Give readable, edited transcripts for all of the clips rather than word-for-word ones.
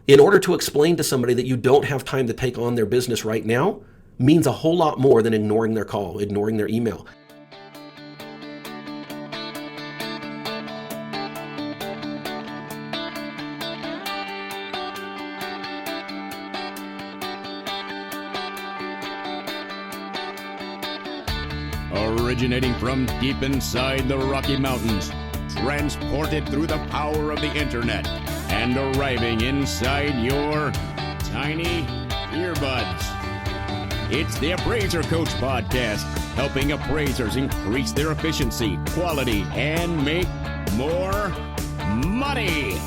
in order to explain to somebody that you don't have time to take on their business right now means a whole lot more than ignoring their call, ignoring their email. Originating from deep inside the Rocky Mountains, transported through the power of the internet, and arriving inside your tiny earbuds. It's the Appraiser Coach Podcast, helping appraisers increase their efficiency, quality, and make more money.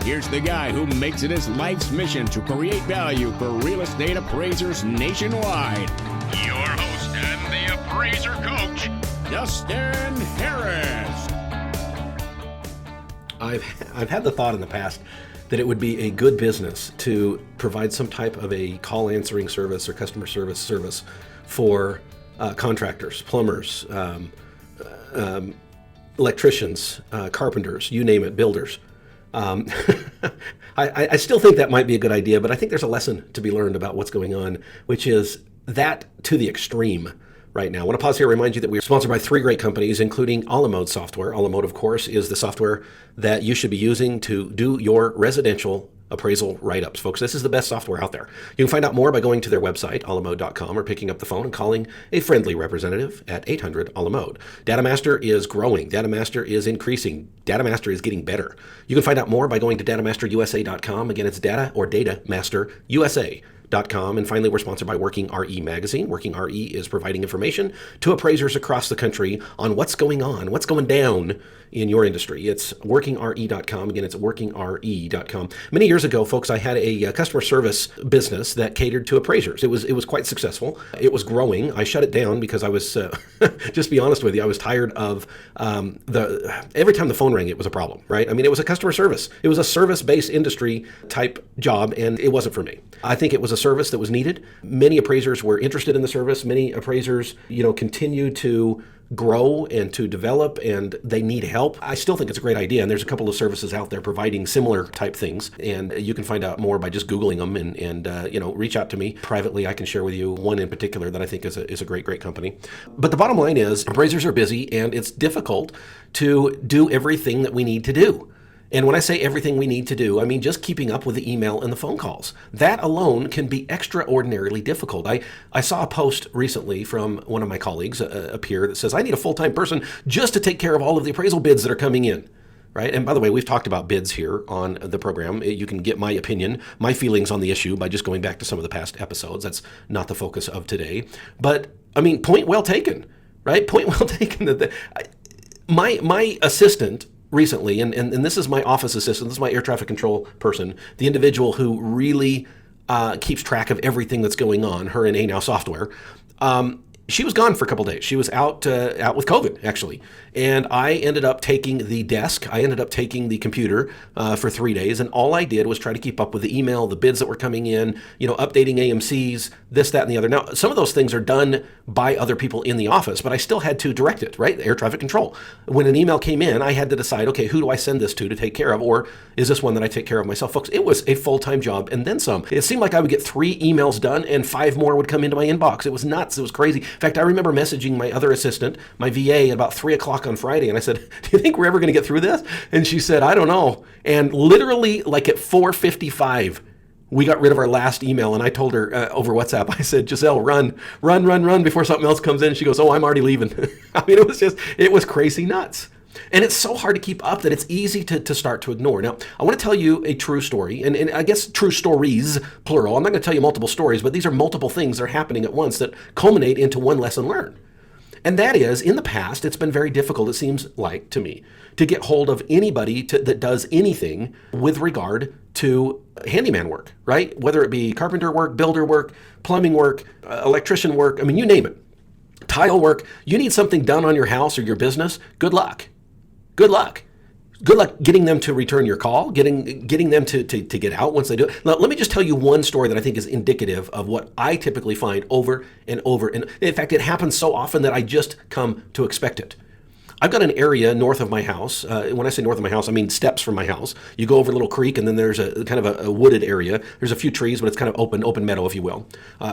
Here's the guy who makes it his life's mission to create value for real estate appraisers nationwide. Your host and the Appraiser Coach, Justin Harris. I've had the thought in the past that it would be a good business to provide some type of a call answering service or customer service for contractors, plumbers, electricians, carpenters, you name it, builders. I still think that might be a good idea, but I think there's a lesson to be learned about what's going on, which is that to the extreme right now. I want to pause here and remind you that we're sponsored by 3 great companies, including Alamode software. Alamode, of course, is the software that you should be using to do your residential appraisal write-ups. Folks, this is the best software out there. You can find out more by going to their website, alamode.com, or picking up the phone and calling a friendly representative at 800-ALAMODE. DataMaster is growing. DataMaster is increasing. DataMaster is getting better. You can find out more by going to datamasterusa.com. Again, it's datamasterusa.com. And finally, we're sponsored by Working RE Magazine. Working RE is providing information to appraisers across the country on what's going on, what's going down in your industry. It's workingre.com. Again, it's workingre.com. Many years ago, folks, I had a customer service business that catered to appraisers. It was quite successful. It was growing. I shut it down because I was, just be honest with you, I was tired of every time the phone rang, it was a problem, right? I mean, it was a customer service. It was a service-based industry type job, and it wasn't for me. I think it was a service that was needed. Many appraisers were interested in the service. Many appraisers, continue to grow and to develop, and they need help. I still think it's a great idea, and there's a couple of services out there providing similar type things, and you can find out more by just Googling them and reach out to me privately. I can share with you one in particular that I think is a great company. But the bottom line is appraisers are busy, and it's difficult to do everything that we need to do. And when I say everything we need to do, I mean just keeping up with the email and the phone calls. That alone can be extraordinarily difficult. I saw a post recently from one of my colleagues, a peer, that says, I need a full-time person just to take care of all of the appraisal bids that are coming in. Right? And by the way, we've talked about bids here on the program. You can get my opinion, my feelings on the issue by just going back to some of the past episodes. That's not the focus of today. But, I mean, point well taken, right? Point well taken. That my assistant recently, and this is my office assistant, this is my air traffic control person, the individual who really keeps track of everything that's going on, her and ANOW software. She was gone for a couple days. She was out with COVID, actually. And I ended up taking the desk. I ended up taking the computer for 3 days. And all I did was try to keep up with the email, the bids that were coming in, updating AMCs, this, that, and the other. Now, some of those things are done by other people in the office, but I still had to direct it, right? Air traffic control. When an email came in, I had to decide, okay, who do I send this to take care of? Or is this one that I take care of myself? Folks, it was a full-time job and then some. It seemed like I would get 3 emails done and 5 more would come into my inbox. It was nuts. It was crazy. In fact, I remember messaging my other assistant, my VA, at about 3 o'clock on Friday, and I said, do you think we're ever going to get through this? And she said, I don't know. And literally, like at 4:55, we got rid of our last email, and I told her over WhatsApp, I said, Giselle, run before something else comes in. She goes, oh, I'm already leaving. I mean, it was crazy nuts. And it's so hard to keep up that it's easy to start to ignore. Now, I want to tell you a true story, and I guess true stories, plural. I'm not going to tell you multiple stories, but these are multiple things that are happening at once that culminate into one lesson learned. And that is, in the past, it's been very difficult, it seems like to me, to get hold of anybody that does anything with regard to handyman work, right? Whether it be carpenter work, builder work, plumbing work, electrician work, I mean, you name it. Tile work. You need something done on your house or your business, good luck. Good luck. Good luck getting them to return your call, getting them to get out once they do it. Now, let me just tell you one story that I think is indicative of what I typically find over and over. And in fact, it happens so often that I just come to expect it. I've got an area north of my house. When I say north of my house, I mean steps from my house. You go over a little creek, and then there's a kind of a wooded area. There's a few trees, but it's kind of open meadow, if you will.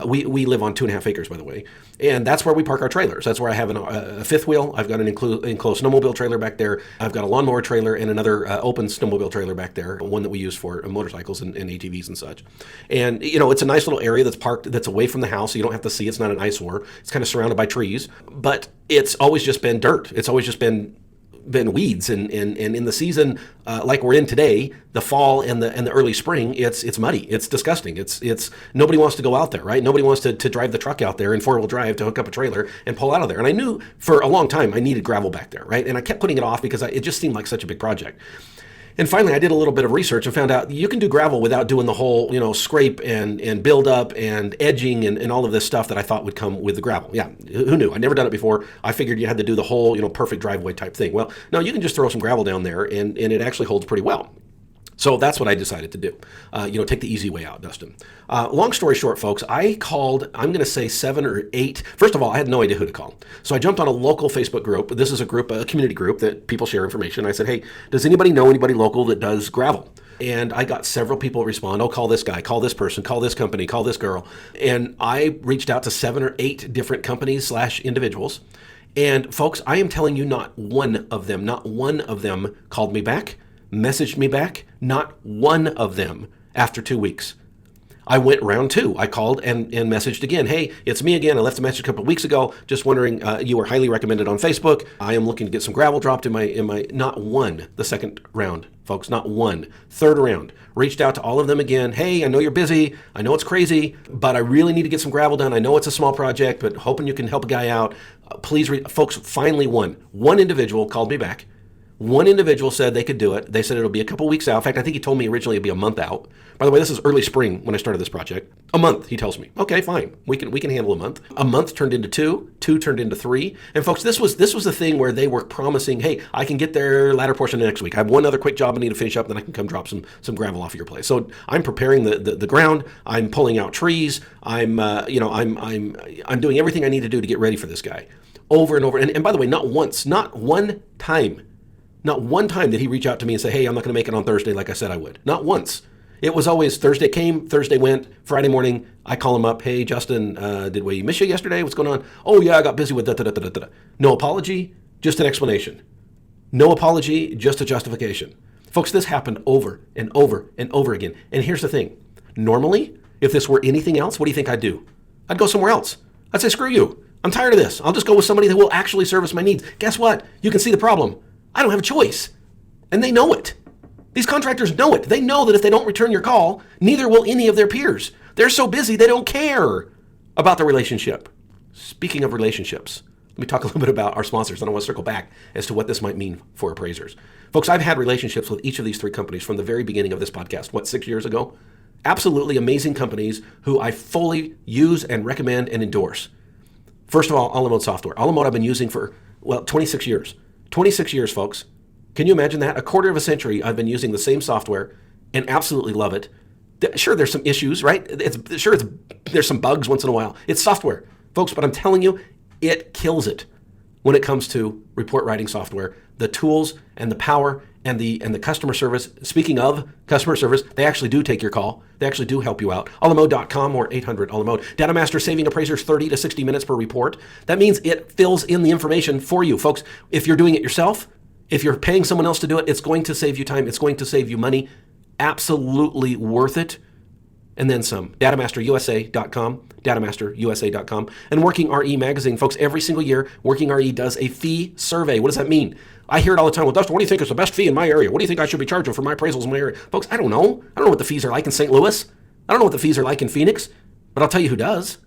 We live on 2.5 acres, by the way, and that's where we park our trailers. That's where I have a fifth wheel. I've got an enclosed snowmobile trailer back there. I've got a lawnmower trailer and another open snowmobile trailer back there, one that we use for motorcycles and ATVs and such. And it's a nice little area that's parked, that's away from the house, so you don't have to see. It's not an eyesore. It's kind of surrounded by trees, but it's always just been dirt. It's always just been weeds, and in the season like we're in today, the fall and the early spring, it's muddy. It's disgusting. It's nobody wants to go out there, right? Nobody wants to drive the truck out there in 4-wheel drive to hook up a trailer and pull out of there. And I knew for a long time I needed gravel back there, right? And I kept putting it off because it just seemed like such a big project. And finally, I did a little bit of research and found out you can do gravel without doing the whole, scrape and build up and edging and all of this stuff that I thought would come with the gravel. Yeah, who knew? I'd never done it before. I figured you had to do the whole, perfect driveway type thing. Well, no, you can just throw some gravel down there and it actually holds pretty well. So that's what I decided to do. Take the easy way out, Dustin. Long story short, folks, I called, I'm going to say 7 or 8. First of all, I had no idea who to call. So I jumped on a local Facebook group. This is a community group that people share information. I said, hey, does anybody know anybody local that does gravel? And I got several people respond, oh, call this guy, call this person, call this company, call this girl. And I reached out to 7 or 8 different companies / individuals. And folks, I am telling you, not one of them called me back, messaged me back, not one of them after 2 weeks. I went round 2. I called and messaged again. Hey, it's me again. I left a message a couple of weeks ago. Just wondering, you were highly recommended on Facebook. I am looking to get some gravel dropped in my, not one, the second round, folks, not one. Third round, reached out to all of them again. Hey, I know you're busy. I know it's crazy, but I really need to get some gravel done. I know it's a small project, but hoping you can help a guy out. Please, folks, finally one individual called me back. One individual said they could do it. They said it'll be a couple weeks out. In fact, I think he told me originally it'd be a month out. By the way, this is early spring when I started this project. A month, he tells me. Okay, fine. We can handle a month. A month turned into 2. 2 turned into 3. And folks, this was the thing where they were promising, hey, I can get there latter portion of next week. I have one other quick job I need to finish up, then I can come drop some gravel off of your place. So I'm preparing the ground. I'm pulling out trees. I'm doing everything I need to do to get ready for this guy. Over and over. And by the way, not one time did he reach out to me and say, hey, I'm not going to make it on Thursday like I said I would. Not once. It was always Thursday came, Thursday went, Friday morning, I call him up. Hey, Justin, did we miss you yesterday? What's going on? Oh, yeah, I got busy with da-da-da-da-da-da. No apology, just an explanation. No apology, just a justification. Folks, this happened over and over and over again. And here's the thing. Normally, if this were anything else, what do you think I'd do? I'd go somewhere else. I'd say, screw you. I'm tired of this. I'll just go with somebody that will actually service my needs. Guess what? You can see the problem. I don't have a choice. And they know it. These contractors know it. They know that if they don't return your call, neither will any of their peers. They're so busy, they don't care about the relationship. Speaking of relationships, let me talk a little bit about our sponsors, and I want to circle back as to what this might mean for appraisers. Folks, I've had relationships with each of these 3 companies from the very beginning of this podcast, 6 years ago? Absolutely amazing companies who I fully use and recommend and endorse. First of all, Alamode Software. Alamode I've been using for, 26 years. 26 years, folks. Can you imagine that? A quarter of a century I've been using the same software and absolutely love it. Sure, there's some issues, right? There's some bugs once in a while. It's software, folks, but I'm telling you, it kills it when it comes to report writing software. The tools and the power and the customer service. Speaking of customer service, they actually do take your call. They actually do help you out. Alamode.com or 800-ALAMODE. DataMaster saving appraisers 30 to 60 minutes per report. That means it fills in the information for you. Folks, if you're doing it yourself, if you're paying someone else to do it, it's going to save you time. It's going to save you money. Absolutely worth it. And then some. DatamasterUSA.com, DatamasterUSA.com. And Working RE Magazine. Folks, every single year, Working RE does a fee survey. What does that mean? I hear it all the time. Well, Dustin, what do you think is the best fee in my area? What do you think I should be charging for my appraisals in my area? Folks, I don't know. I don't know what the fees are like in St. Louis. I don't know what the fees are like in Phoenix. But I'll tell you who does.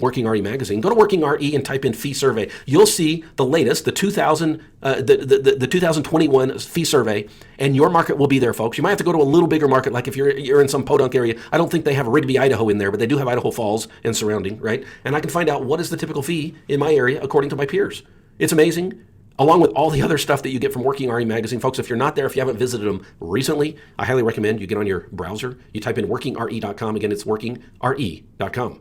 Working RE Magazine. Go to Working RE and type in fee survey. You'll see the latest, the 2021 fee survey, and your market will be there, folks. You might have to go to a little bigger market, like if you're in some podunk area. I don't think they have Rigby, Idaho in there, but they do have Idaho Falls and surrounding, right? And I can find out what is the typical fee in my area according to my peers. It's amazing. Along with all the other stuff that you get from Working RE Magazine. Folks, if you're not there, if you haven't visited them recently, I highly recommend you get on your browser. You type in workingre.com. Again, it's workingre.com.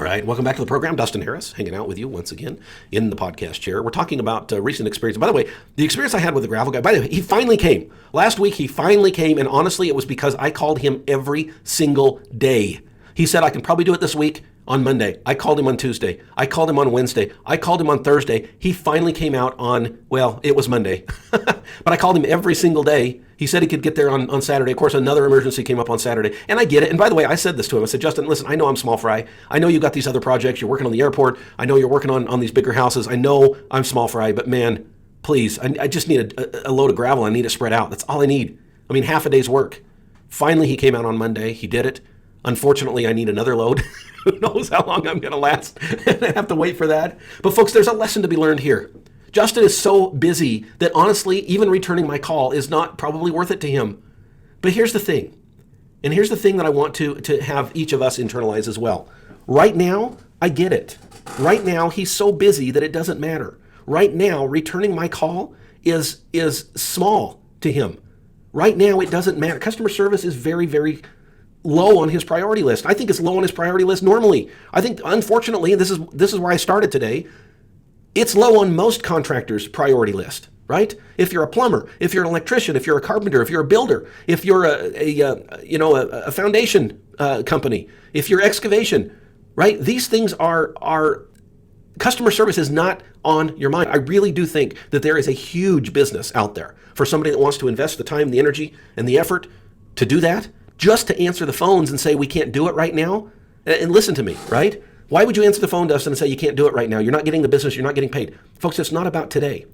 right, welcome back to the program. Dustin Harris hanging out with you once again in the podcast chair. We're talking about recent experience. By the way, the experience I had with the gravel guy, by the way, he finally came. Last week, he finally came, and honestly, it was because I called him every single day. He said, I can probably do it this week on Monday. I called him on Tuesday. I called him on Wednesday. I called him on Thursday. He finally came out on, well, it was Monday. But I called him every single day. He said he could get there on Saturday. Of course, another emergency came up on Saturday. And I get it. And by the way, I said this to him. I said, Justin, listen, I know I'm small fry. I know you got these other projects. You're working on the airport. I know you're working on these bigger houses. I know I'm small fry. But man, please, I just need a load of gravel. I need it spread out. That's all I need. I mean, half a day's work. Finally, he came out on Monday. He did it. Unfortunately, I need another load. Who knows how long I'm going to last? I have to wait for that. But folks, there's a lesson to be learned here. Justin is so busy that honestly, even returning my call is not probably worth it to him. But here's the thing. And here's the thing that I want to have each of us internalize as well. Right now, I get it. Right now, he's so busy that it doesn't matter. Right now, returning my call is small to him. Right now, it doesn't matter. Customer service is very, very low on his priority list. I think it's low on his priority list normally. I think, unfortunately, this is where I started today, it's low on most contractors' priority list, right? If you're a plumber, if you're an electrician, if you're a carpenter, if you're a builder, if you're a foundation company, if you're excavation, right? These things are customer service is not on your mind. I really do think that there is a huge business out there for somebody that wants to invest the time, the energy, and the effort to do that, just to answer the phones and say, we can't do it right now. And listen to me, right? Why would you answer the phone, Dustin, and say you can't do it right now? You're not getting the business. You're not getting paid. Folks, it's not about today.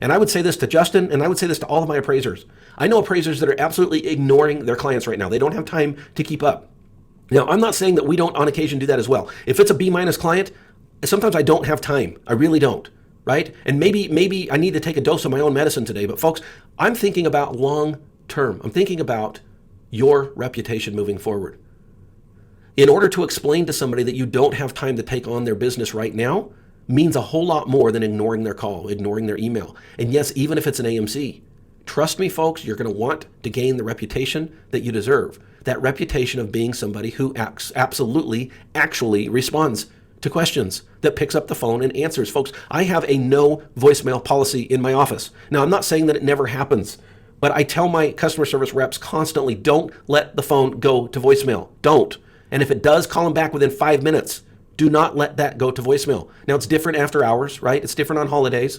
And I would say this to Justin, and I would say this to all of my appraisers. I know appraisers that are absolutely ignoring their clients right now. They don't have time to keep up. Now, I'm not saying that we don't on occasion do that as well. If it's a B- client, sometimes I don't have time. I really don't, right? And maybe I need to take a dose of my own medicine today. But folks, I'm thinking about long term. I'm thinking about your reputation moving forward. In order to explain to somebody that you don't have time to take on their business right now means a whole lot more than ignoring their call, ignoring their email. And yes, even if it's an AMC, trust me, folks, you're going to want to gain the reputation that you deserve. That reputation of being somebody who absolutely, actually responds to questions, that picks up the phone and answers. Folks, I have a no voicemail policy in my office. Now, I'm not saying that it never happens, but I tell my customer service reps constantly, don't let the phone go to voicemail. Don't. And if it does, call them back within 5 minutes. Do not let that go to voicemail. Now, it's different after hours, right? It's different on holidays.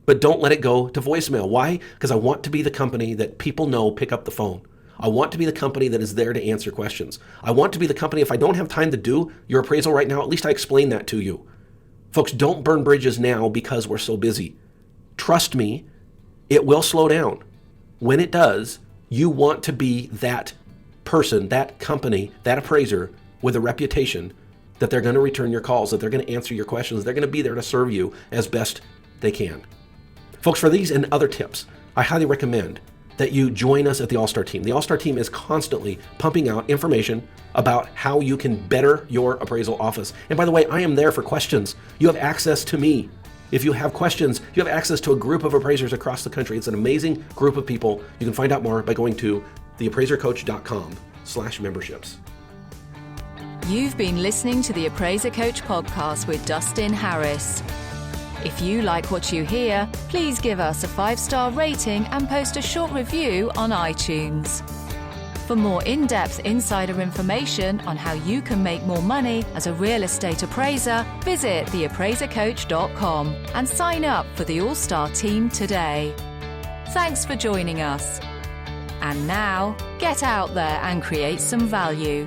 But don't let it go to voicemail. Why? Because I want to be the company that people know pick up the phone. I want to be the company that is there to answer questions. I want to be the company, if I don't have time to do your appraisal right now, at least I explain that to you. Folks, don't burn bridges now because we're so busy. Trust me, it will slow down. When it does, you want to be that person, that company, that appraiser with a reputation that they're going to return your calls, that they're going to answer your questions, they're going to be there to serve you as best they can. Folks, for these and other tips, I highly recommend that you join us at the All-Star Team. The All-Star Team is constantly pumping out information about how you can better your appraisal office. And by the way, I am there for questions. You have access to me. If you have questions, you have access to a group of appraisers across the country. It's an amazing group of people. You can find out more by going to theappraisercoach.com/memberships. You've been listening to the Appraiser Coach podcast with Dustin Harris. If you like what you hear, please give us a 5-star rating and post a short review on iTunes. For more in-depth insider information on how you can make more money as a real estate appraiser, visit theappraisercoach.com and sign up for the All-Star Team today. Thanks for joining us. And now, get out there and create some value.